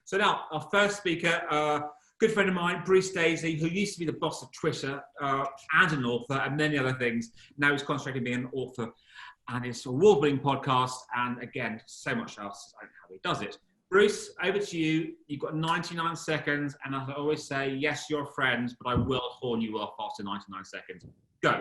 So now, our first speaker, good friend of mine, Bruce Daisley, who used to be the boss of Twitter and an author and many other things. Now he's concentrating on being an author and his award-winning podcast, and again, so much else. I don't know how he does it. Bruce, over to you. You've got 99 seconds, and I always say, yes, you're a friend, but I will horn you off after 99 seconds. Go.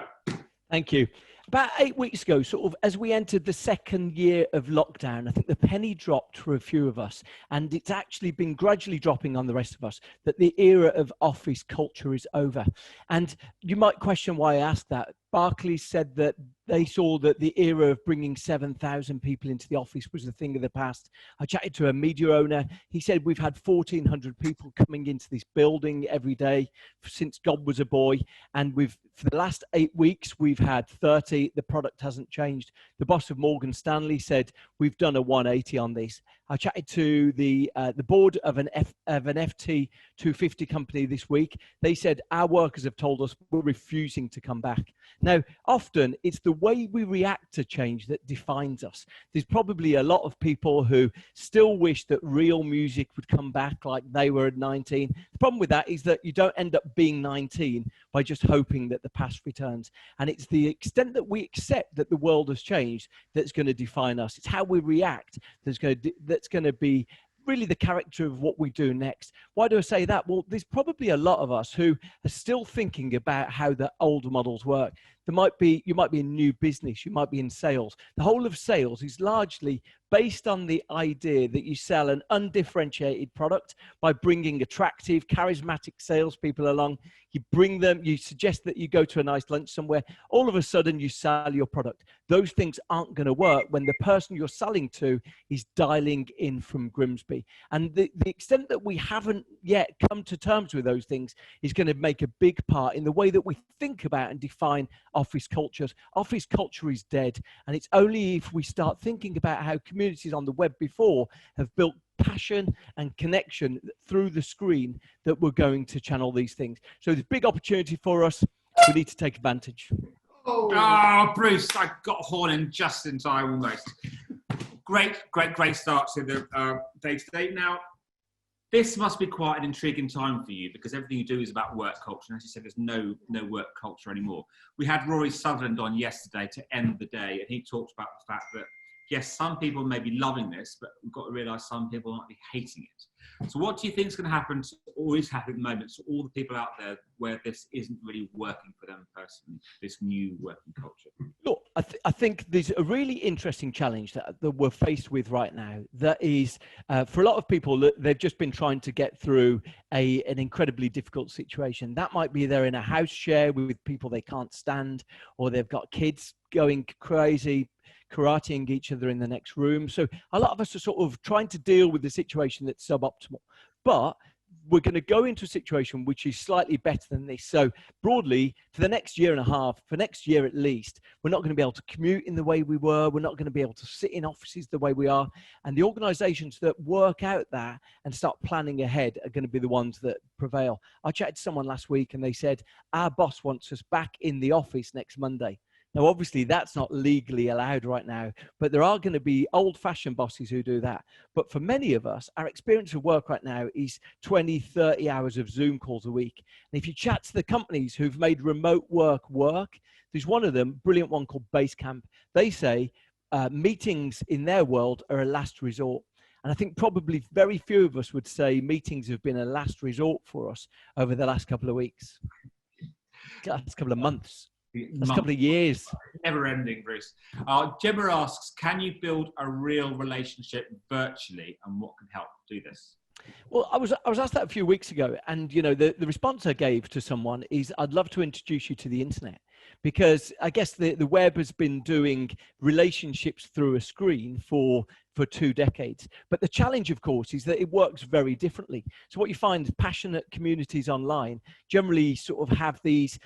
Thank you. About 8 weeks ago, sort of as we entered the second year of lockdown, I think the penny dropped for a few of us, and it's actually been gradually dropping on the rest of us, that the era of office culture is over. And you might question why I asked that. Barclays said that they saw that the era of bringing 7,000 people into the office was a thing of the past. I chatted to a media owner. He said we've had 1,400 people coming into this building every day since God was a boy. And for the last 8 weeks, we've had 30. The product hasn't changed. The boss of Morgan Stanley said we've done a 180 on this. I chatted to the board of an FT 250 company this week. They said our workers have told us we're refusing to come back. Now, often it's the way we react to change that defines us. There's probably a lot of people who still wish that real music would come back like they were at 19. The problem with that is that you don't end up being 19 by just hoping that the past returns. And it's the extent that we accept that the world has changed that's going to define us. It's how we react that's going to be really the character of what we do next. Why do I say that? Well, there's probably a lot of us who are still thinking about how the old models work. You might be in new business, you might be in sales. The whole of sales is largely based on the idea that you sell an undifferentiated product by bringing attractive, charismatic salespeople along. You bring them, you suggest that you go to a nice lunch somewhere. All of a sudden, you sell your product. Those things aren't going to work when the person you're selling to is dialing in from Grimsby. And the extent that we haven't yet come to terms with those things is going to make a big part in the way that we think about and define office cultures. Office culture is dead. And it's only if we start thinking about how communities on the web before have built passion and connection through the screen that we're going to channel these things. So there's a big opportunity for us. We need to take advantage. Oh, Bruce, I got horning just in time almost. Great start to the day today. Now, this must be quite an intriguing time for you because everything you do is about work culture. And as you said, there's no work culture anymore. We had Rory Sutherland on yesterday to end the day, and he talked about the fact that, yes, some people may be loving this, but we've got to realise some people might be hating it. So what do you think is going to happen, or is happening at the moment, to all the people out there where this isn't really working for them personally, this new working culture? Look, I think there's a really interesting challenge that we're faced with right now. That is, for a lot of people, they've just been trying to get through an incredibly difficult situation. That might be they're in a house share with people they can't stand, or they've got kids going crazy, karateing each other in the next room. So a lot of us are sort of trying to deal with the situation that's suboptimal. But we're going to go into a situation which is slightly better than this. So broadly, for the next year and a half, for next year at least, we're not going to be able to commute in the way we were. We're not going to be able to sit in offices the way we are. And the organizations that work out that and start planning ahead are going to be the ones that prevail. I chatted to someone last week and they said, our boss wants us back in the office next Monday. Now, obviously, that's not legally allowed right now, but there are going to be old-fashioned bosses who do that. But for many of us, our experience of work right now is 20, 30 hours of Zoom calls a week. And if you chat to the companies who've made remote work, there's one of them, brilliant one called Basecamp. They say meetings in their world are a last resort. And I think probably very few of us would say meetings have been a last resort for us over the last couple of weeks, last couple of months. That's a couple of years. Never ending, Bruce. Gemma asks, can you build a real relationship virtually, and what can help do this? Well, I was asked that a few weeks ago, and the response I gave to someone is, I'd love to introduce you to the internet, because I guess the web has been doing relationships through a screen for 2 decades. But the challenge, of course, is that it works very differently. So what you find is passionate communities online generally sort of have these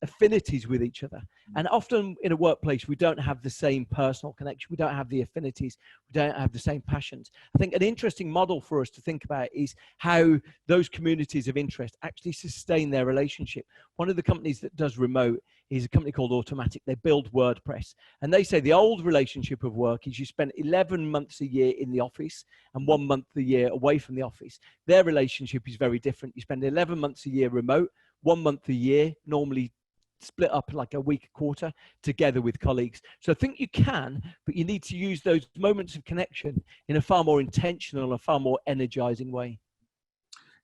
affinities with each other. And often in a workplace, we don't have the same personal connection. We don't have the affinities. We don't have the same passions. I think an interesting model for us to think about is how those communities of interest actually sustain their relationship. One of the companies that does remote is a company called Automatic. They build WordPress. And they say the old relationship of work is you spend 11 months a year in the office and 1 month a year away from the office. Their relationship is very different. You spend 11 months a year remote, 1 month a year, normally split up like a week, a quarter, together with colleagues. So I think you can, but you need to use those moments of connection in a far more intentional, a far more energizing way.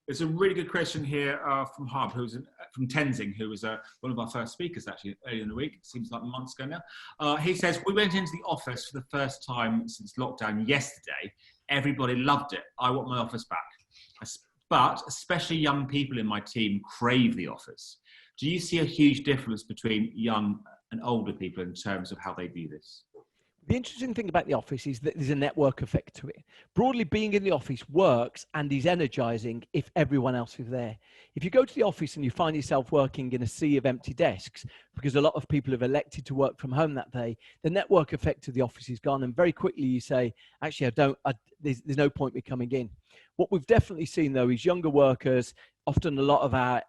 There's a really good question here from Hub, from Tenzing, who was one of our first speakers actually earlier in the week. It seems like months ago now. He says, we went into the office for the first time since lockdown yesterday. Everybody loved it. I want my office back. But especially young people in my team crave the office. Do you see a huge difference between young and older people in terms of how they view this? The interesting thing about the office is that there's a network effect to it. Broadly, being in the office works and is energizing if everyone else is there. If you go to the office and you find yourself working in a sea of empty desks, because a lot of people have elected to work from home that day, the network effect of the office is gone. And very quickly you say, actually, there's no point me coming in. What we've definitely seen, though, is younger workers, often a lot of our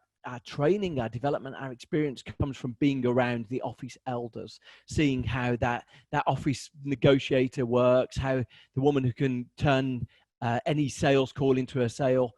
training, our development, our experience comes from being around the office elders, seeing how that office negotiator works, how the woman who can turn any sales call into a sale,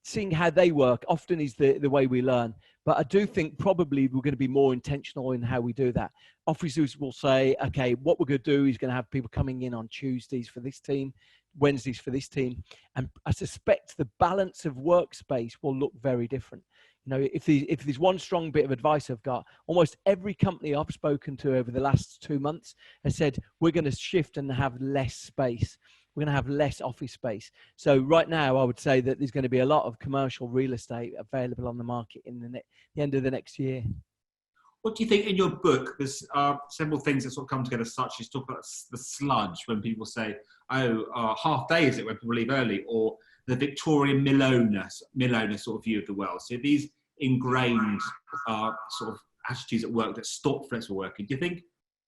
seeing how they work often is the way we learn. But I do think probably we're going to be more intentional in how we do that. Officers will say, okay, what we're going to do is going to have people coming in on Tuesdays for this team, Wednesdays for this team. And I suspect the balance of workspace will look very different. You know, if there's one strong bit of advice I've got, almost every company I've spoken to over the last 2 months has said, we're going to shift and have less space. We're going to have less office space. So right now, I would say that there's going to be a lot of commercial real estate available on the market in the end of the next year. What do you think in your book? There's several things that sort of come together, such as talk about the sludge when people say, half day is it when people leave early, or the Victorian Millowner sort of view of the world. So these ingrained sort of attitudes at work that stop flexible working. Do you think,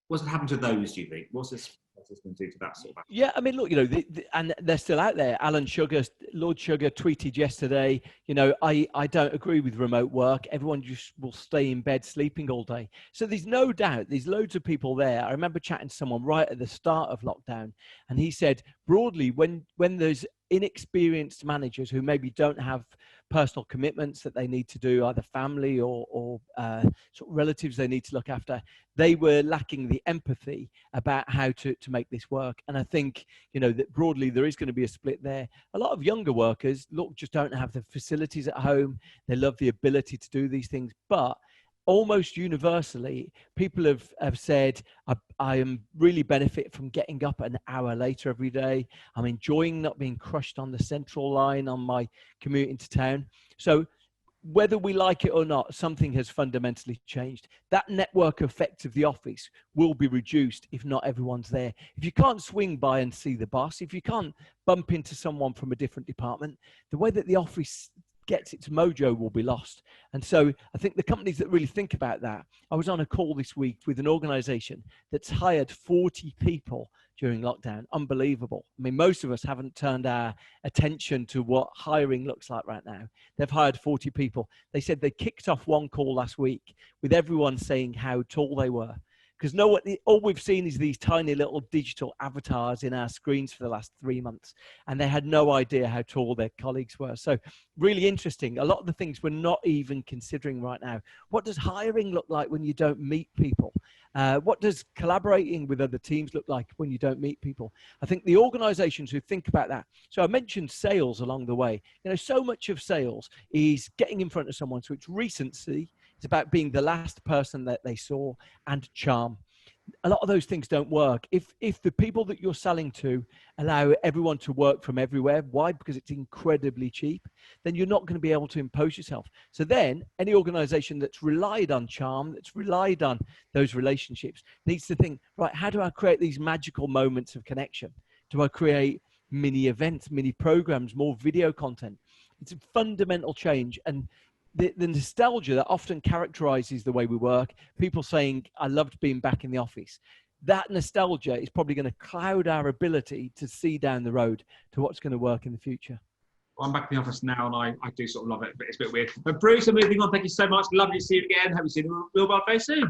what's happened to those, do you think? What's this going to do to that sort of? Yeah, I mean, look, you know, and they're still out there. Lord Sugar tweeted yesterday, you know, I don't agree with remote work. Everyone just will stay in bed sleeping all day. So there's no doubt there's loads of people there. I remember chatting to someone right at the start of lockdown, and he said, broadly, when there's inexperienced managers who maybe don't have personal commitments that they need to do, either family or sort of relatives they need to look after, they were lacking the empathy about how to make this work. And I think, you know, that broadly there is going to be a split there. A lot of younger workers, look, just don't have the facilities at home. They love the ability to do these things, but almost universally, people have said, I am really benefit from getting up an hour later every day. I'm enjoying not being crushed on the central line on my commute into town. So whether we like it or not, something has fundamentally changed. That network effect of the office will be reduced if not everyone's there. If you can't swing by and see the boss, if you can't bump into someone from a different department, the way that the office gets its mojo will be lost. And so I think the companies that really think about that, I was on a call this week with an organization that's hired 40 people during lockdown. Unbelievable. I mean, most of us haven't turned our attention to what hiring looks like right now. They've hired 40 people. They said they kicked off one call last week with everyone saying how tall they were. Because all we've seen is these tiny little digital avatars in our screens for the last 3 months. And they had no idea how tall their colleagues were. So really interesting. A lot of the things we're not even considering right now. What does hiring look like when you don't meet people? What does collaborating with other teams look like when you don't meet people? I think the organizations who think about that. So I mentioned sales along the way. You know, so much of sales is getting in front of someone. So it's recency. It's about being the last person that they saw, and charm. A lot of those things don't work. If the people that you're selling to allow everyone to work from everywhere, why? Because it's incredibly cheap, then you're not going to be able to impose yourself. So then any organization that's relied on charm, that's relied on those relationships, needs to think, right, how do I create these magical moments of connection? Do I create mini events, mini programs, more video content? It's a fundamental change. And the nostalgia that often characterizes the way we work, people saying, I loved being back in the office, that nostalgia is probably going to cloud our ability to see down the road to what's going to work in the future. I'm back in the office now, and I do sort of love it, but it's a bit weird. But Bruce, I'm moving on. Thank you so much. Lovely to see you again. Hope you see you in the real world very soon.